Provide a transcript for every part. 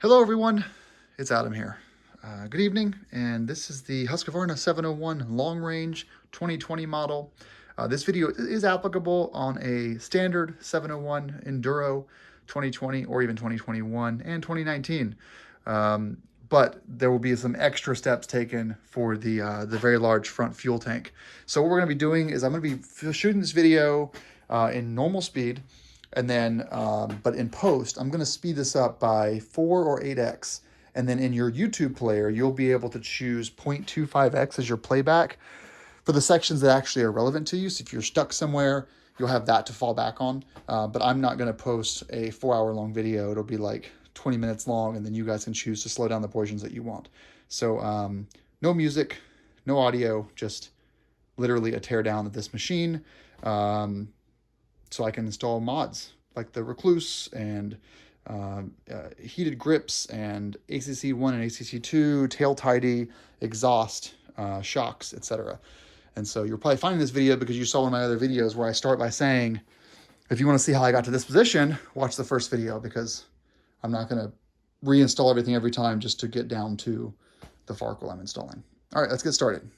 Hello everyone, it's Adam here. Good evening, and this is the Husqvarna 701 Long Range 2020 model. This video is applicable on a standard 701 Enduro 2020 or even 2021 and 2019. But there will be some extra steps taken for the very large front fuel tank. So what we're going to be doing is I'm going to be shooting this video in normal speed. And then, but in post, I'm going to speed this up by 4 or 8x. And then in your YouTube player, you'll be able to choose 0.25x as your playback for the sections that actually are relevant to you. So if you're stuck somewhere, you'll have that to fall back on. But I'm not going to post a 4-hour long video. It'll be like 20 minutes long, and then you guys can choose to slow down the portions that you want. So no music, no audio, just literally a teardown of this machine. So I can install mods like the Recluse and heated grips and ACC1 and ACC2, tail tidy, exhaust, shocks, etc. And so you're probably finding this video because you saw one of my other videos where I start by saying, if you want to see how I got to this position, watch the first video, because I'm not going to reinstall everything every time just to get down to the Farkle I'm installing. All right, let's get started.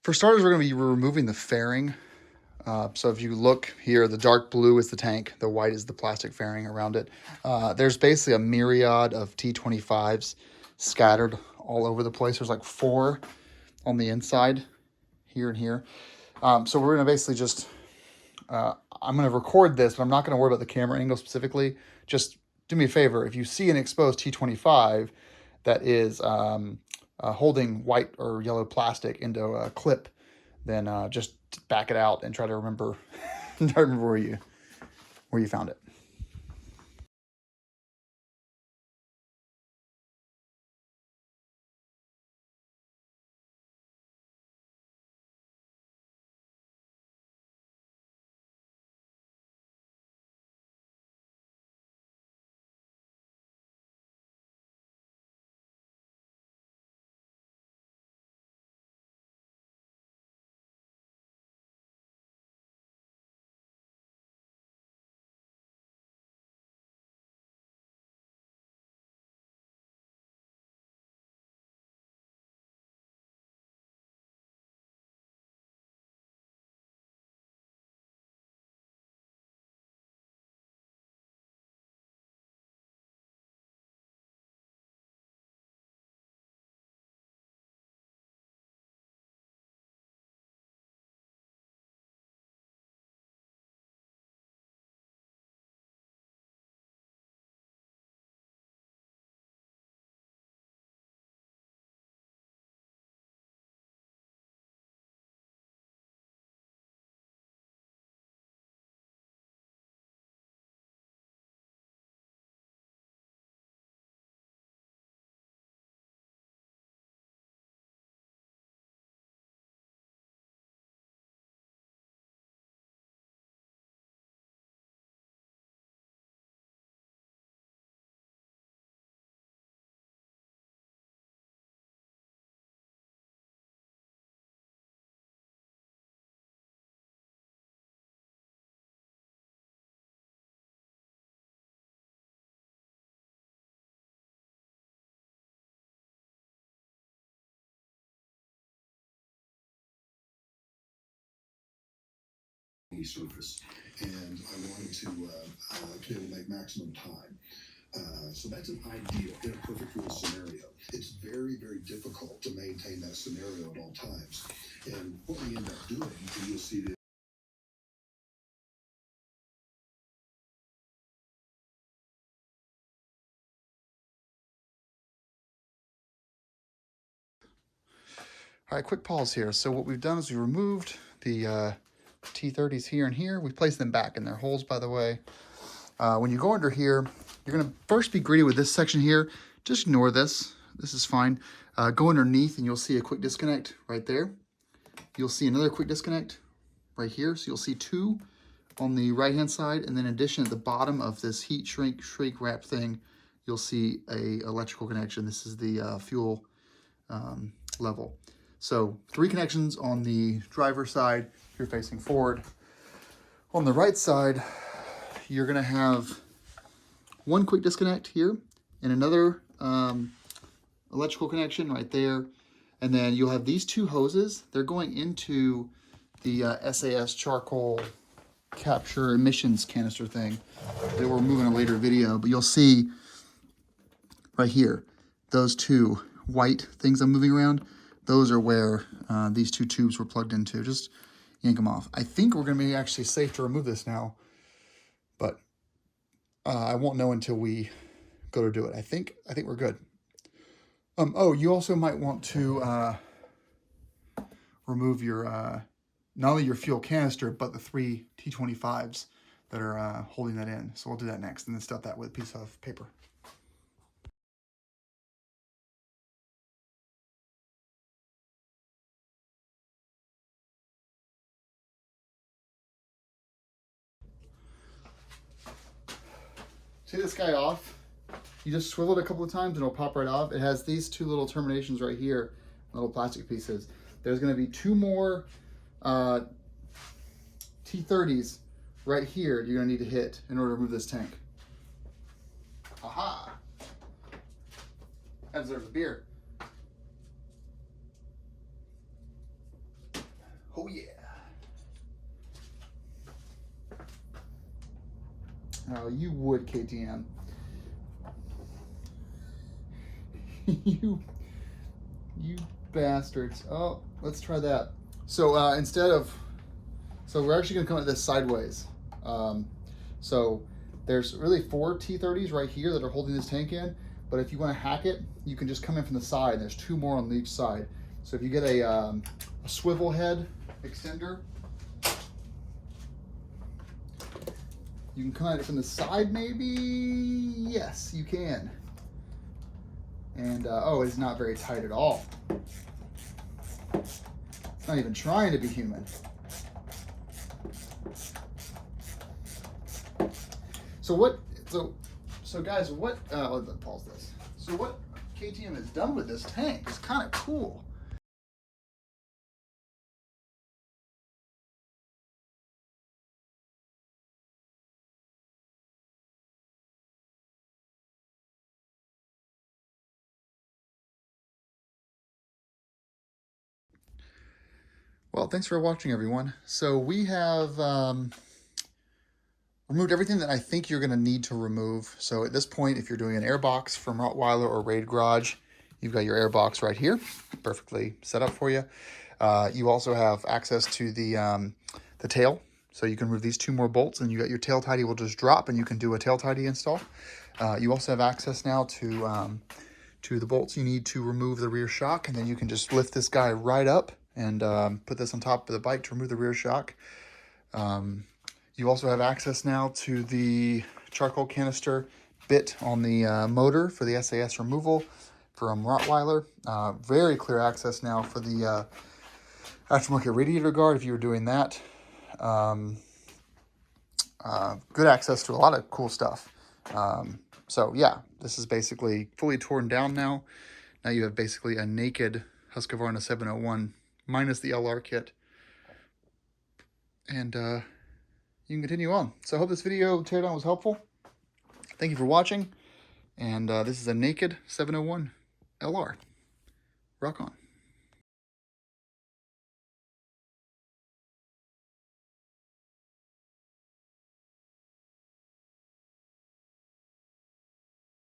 For starters, we're going to be removing the fairing. So if you look here, the dark blue is the tank, the white is the plastic fairing around it. There's basically a myriad of T25s scattered all over the place. There's like 4 on the inside, here and here. So we're going to basically just, I'm going to record this, but I'm not going to worry about the camera angle specifically. Just do me a favor. If you see an exposed T25 that is holding white or yellow plastic into a clip, then just back it out and try to remember, try to remember where you found it. any surface, and I wanted to be able to make maximum time. So that's an ideal, in a perfect world scenario. It's very, very difficult to maintain that scenario at all times. And what we end up doing, and you'll see this. All right, quick pause here. So what we've done is we removed the T30s here and here. We placed them back in their holes, by the way. When you go under here, you're going to first be greeted with this section here. Just ignore this. This is fine. Go underneath and you'll see a quick disconnect right there. You'll see another quick disconnect right here. So you'll see two on the right-hand side. And then in addition, at the bottom of this heat shrink wrap thing, you'll see a electrical connection. This is the fuel level. So 3 connections on the driver's side if you're facing forward. On the right side, you're going to have one quick disconnect here and another electrical connection right there. And then you'll have these 2 hoses. They're going into the SAS charcoal capture emissions canister thing that we'll remove in a later video. But you'll see right here, those 2 white things I'm moving around, those are where these 2 tubes were plugged into. Just yank them off. I think we're going to be actually safe to remove this now, but I won't know until we go to do it. I think we're good. Oh, you also might want to remove your not only your fuel canister, but the 3 T25s that are holding that in. So we'll do that next, and then stuff that with a piece of paper. See this guy off? You just swivel it a couple of times and it'll pop right off. It has these 2 little terminations right here, little plastic pieces. There's going to be 2 more T30s right here you're going to need to hit in order to remove this tank. Aha! That deserves a beer. Oh yeah! Oh, you would, KTM. you bastards. Oh, let's try that. So so we're actually gonna come at this sideways. So there's really 4 T30s right here that are holding this tank in, but if you wanna hack it, you can just come in from the side, and there's 2 more on each side. So if you get a swivel head extender, you can come at it from the side, maybe? Yes, you can. And, oh, it's not very tight at all. It's not even trying to be human. So guys, let's pause this. So what KTM has done with this tank is kind of cool. Well, thanks for watching, everyone. So we have removed everything that I think you're going to need to remove. So at this point, if you're doing an airbox from Rottweiler or Raid Garage, you've got your airbox right here, perfectly set up for you. You also have access to the tail, so you can remove these 2 more bolts, and you got your tail tidy will just drop, and you can do a tail tidy install. You also have access now to the bolts you need to remove the rear shock, and then you can just lift this guy right up and put this on top of the bike to remove the rear shock. You also have access now to the charcoal canister bit on the motor for the SAS removal from Rottweiler. Very clear access now for the aftermarket radiator guard if you were doing that. Good access to a lot of cool stuff. So yeah, this is basically fully torn down now. Now you have basically a naked Husqvarna 701 minus the LR kit. And you can continue on. So I hope this video teardown was helpful. Thank you for watching. And this is a naked 701 LR. Rock on.